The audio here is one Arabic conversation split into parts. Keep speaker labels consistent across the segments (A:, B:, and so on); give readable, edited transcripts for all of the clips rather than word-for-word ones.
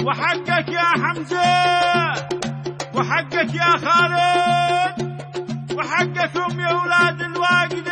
A: وحقك يا حمزة، وحقك يا خالد، وحقكم يا ولاد الواقدين.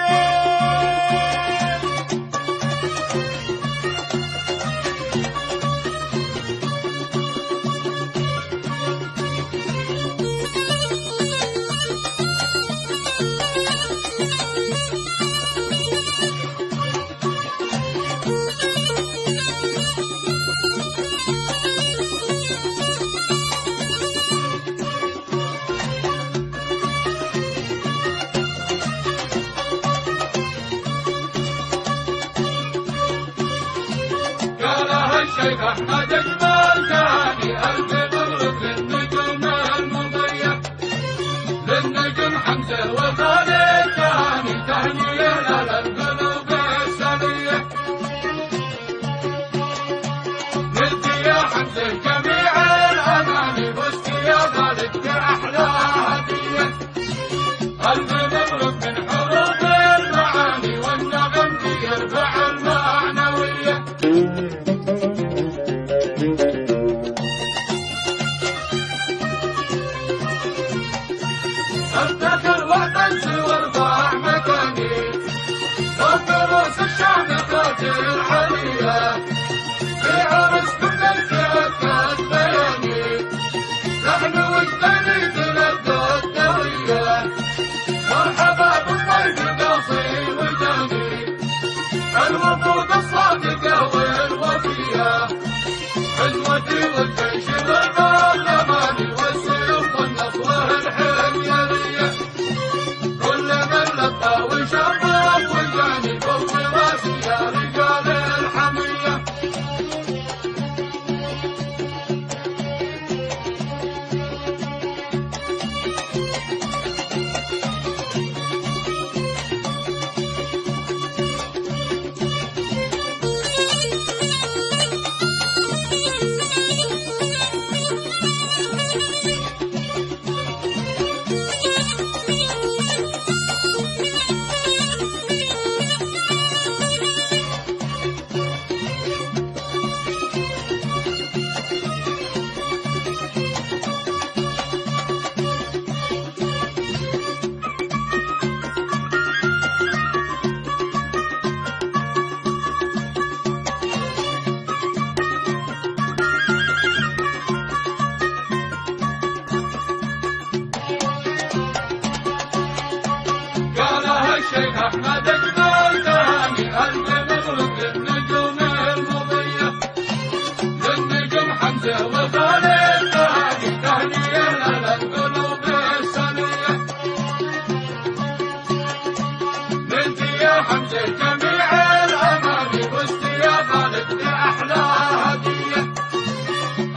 B: الشيخ أحمد جمال ثاني ألف مبروك للنجوم المضية، للنجم حمزة وخالد ثاني تهنية على القلوب السنية. نلقي يا حمزة جميع الأماني فزت يا خالد بأحلى هدية. ألف مبروك من حروف المعاني والنغم يرفع المعنوية. افتخر وتنسي وارفع مكاني فوق رؤوس الشعب قاتل عليا. في عرس كل الفئات بياني نحن وجداني تلقى الدوية. مرحبا بالضيف قاصي وجاني الوفود الصادقة والوفية. حزمتي والجيش والبرلماني والسيوف والنصر الحميرية. كل من لبى وشرف وجاني فوق راسي يا رجال الحمية. الشيخ أحمد جمال ثاني ألف مبروك للنجوم المضية، للنجم حمزة وخالد ثاني تهنية على القلوب السنية. نلقي يا حمزة جميع الأماني فزت يا خالد بأحلى هدية.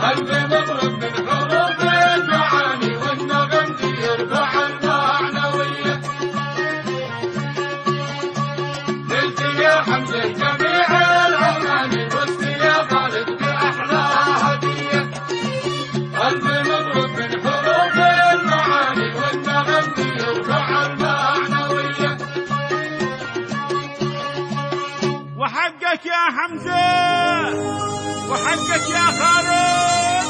B: ألف مبروك من حروف المعاني والنغم يرفع المعنوية. يا حمزة جميع الأماني فزت يا خالد بأحلى هدية. ألف مبروك من حروف المعاني والنغم يرفع المعنوية.
A: وحقك يا حمزة، وحقك يا خالد،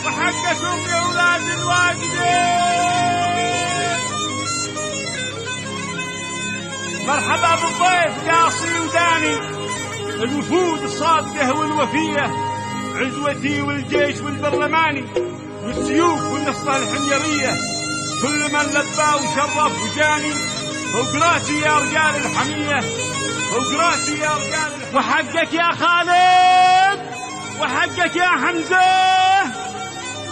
A: وحقكم يا ولاد الواقدين. مرحبا بالضيف قاصي وداني الوفود الصادقة والوفية. عزوتي والجيش والبرلماني والسيوف والنصرة الحميرية. كل من لبى وشرف وجاني فوق راسي يا رجال الحمية، فوق راسي يا رجال الحمية. وحقك يا خالد، وحقك يا حمزة،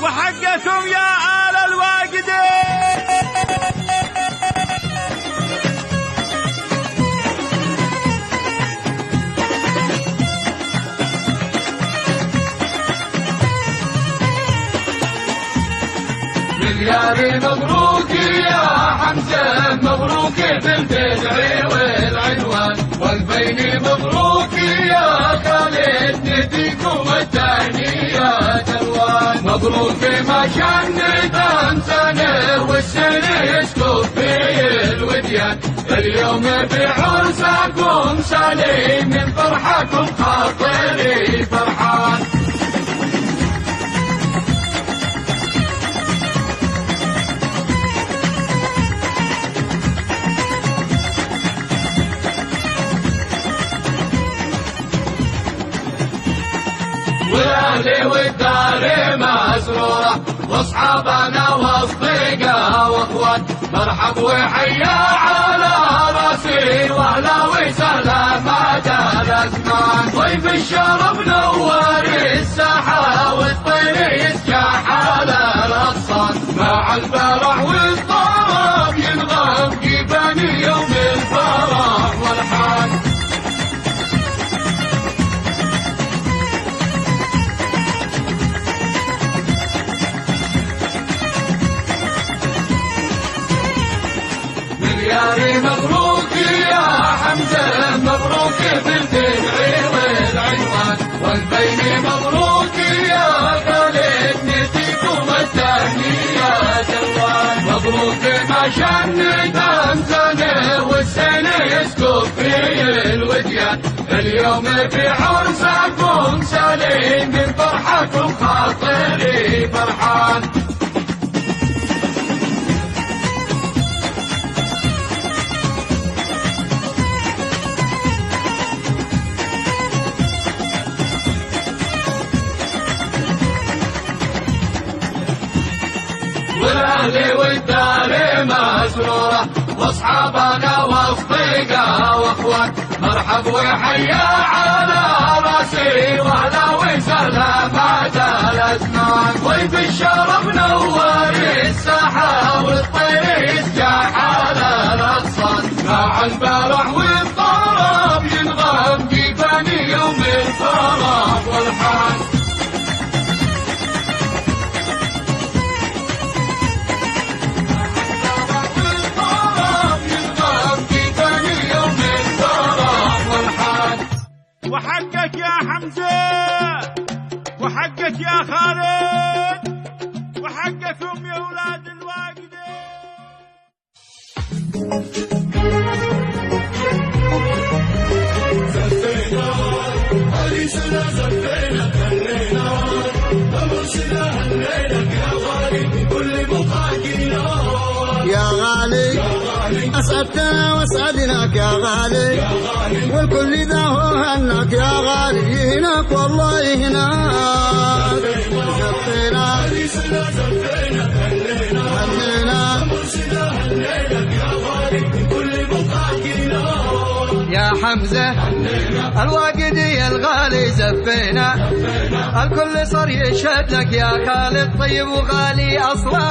A: وحقكم يا آل الواقدين.
B: ملياري مبروك يا حمزة، مبروك بالبدع والعنوان والبين. مبروك يا خالد نديكم التهنيات الوان. مبروك ما شان سنة والسنة يسكب في الوديان. اليوم في عرسكم سليم من فرحكم خاطري فرحان. والاهل والدار مسرورة واصحابنا واصدقاء واخوان مرحب وحيا على راسي واهلا وسهلا ما جال ازمان ضيف الشرف نور الساحة والطير يسجح على الاغصان مع الفرح والطرب ينغم جباني يوم الفرح والحان ملياري مبروك يا حمزة مبروك بنت العير العنوان والبين مبروك يا خالد نتيكم التهنئة جوان مبروك ما شن دام سنة والسنة يسكب في الوديان اليوم في عرسكم سليم من فرحكم خاطري فرحان والاهل والدار مسرورة واصحابنا واصدقاء واخوان مرحب وحيا على راسي واهلا وسهلا بعد الازمان ضيف الشرف نور الساحة والطير يسجح على الاغصان مع الفرح والطرب ينغم جباني يوم الفرح والحان
A: وحقك يا حمزة وحقك يا خالد وحقكم يا أولاد الواقدة
B: زفينا عريسنا زفينا هنينا أمرسنا هنينك يا غالي بكل بقعتنا
C: يا غالي أسعدتنا وأسعدناك يا غالي والكل ذا هو هناك يا غالي هناك والله هناك زفينا
B: زفينا
C: هنينا
B: أمرسنا هنينك يا غالي بكل بقعتنا
C: يا حمزة الواقدي الغالي زفينا الكل صار يشهد لك يا خالد طيب وغالي أصلا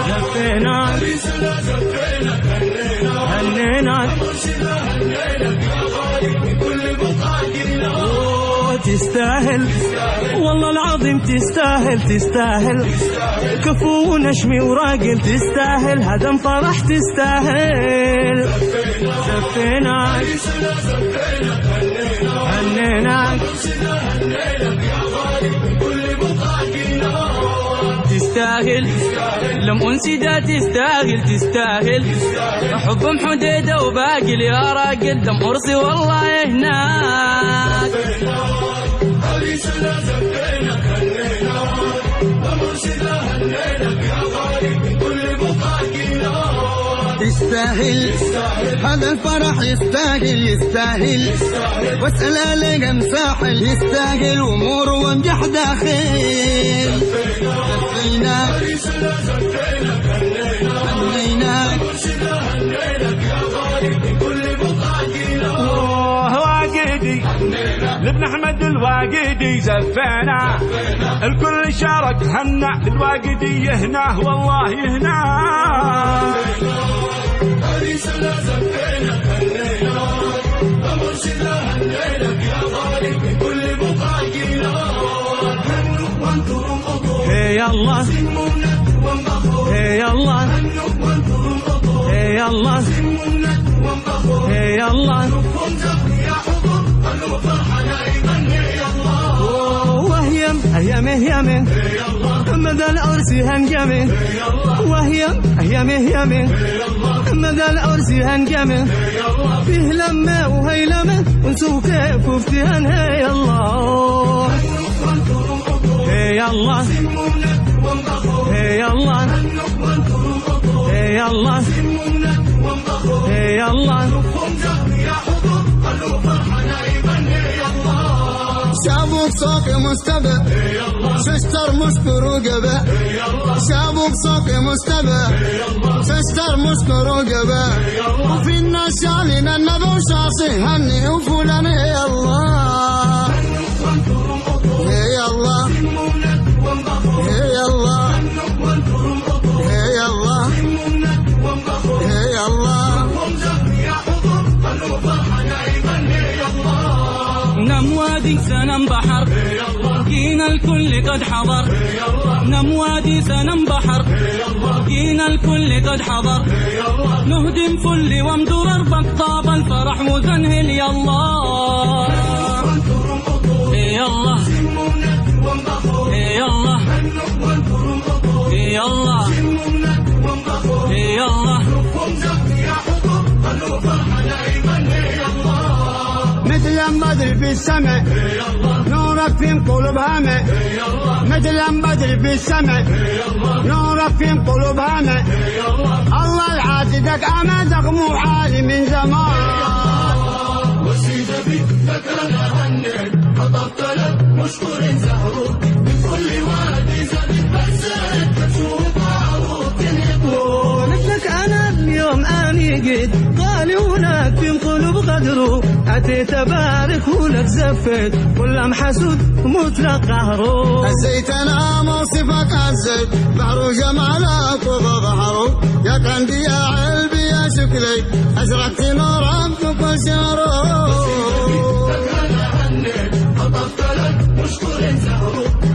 D: زفينا هنينا تستاهل والله العظيم تستاهل كفو ونشمي وراقل تستاهل هدم فرح تستاهل زفينا هنينا تستاهل لم أنسدا تستاهل حب محديدة وباقل يا راجل دم أرسي والله هناك
C: تستاهل هذا الفرح يستاهل واسأل عليك مساحل يستاهل أمور وامجح داخل زفينا هنينا
A: واقدي لابن احمد الواقدي زفينا الكل شارك هنا للواقدي يهناه والله يهناه
D: هي الله هي الله هي الله هي الله وهيم مدى العرس هنجمه وهيم مدى العرس هنجمه فيه لمه وهيلمه ونسوق كيف وفتهن هي الله هي الله هي الله هي الله هي الله
C: شابوك صوفي مستبع ششتر مشكر وقبع شابوك صوفي مستبع ششتر مشكر وقبع وفي الناس شالين النبو شاصي هني وفلان يا الله يا الله يا الله يا الله يا الله
D: نم وادي سنم بحر جينا الكل قد حضر نم وادي سنم بحر جينا الكل قد حضر نهدم فل ومدرر بطاب الفرح وزنهل يا الله يا الله يا الله يا الله يا الله
C: مثل بدر في السماء نورك في قلوب هامة مثل بدر في السماء نورك في قلوب هامة الله يعاتدك أمدك مو عالي من زمان
B: وسيد بك ذكرنا هنيك خطبت لك مشكور زهروك بكل وادي زادت بحسنك تشوف عروق
D: مثلك أنا اليوم أني قد غالي ولك في قلوب قدره أتيت أبارك ولك زفت كل حسود مطلق قهره
C: الزيت أنا موصفك الزيت بحر جمالك وبحره يا كندي يا علبي يا شكلي أشرقت نورك بكل شهره
B: ذكرنا هنيك خطبت لك مشكور زهروك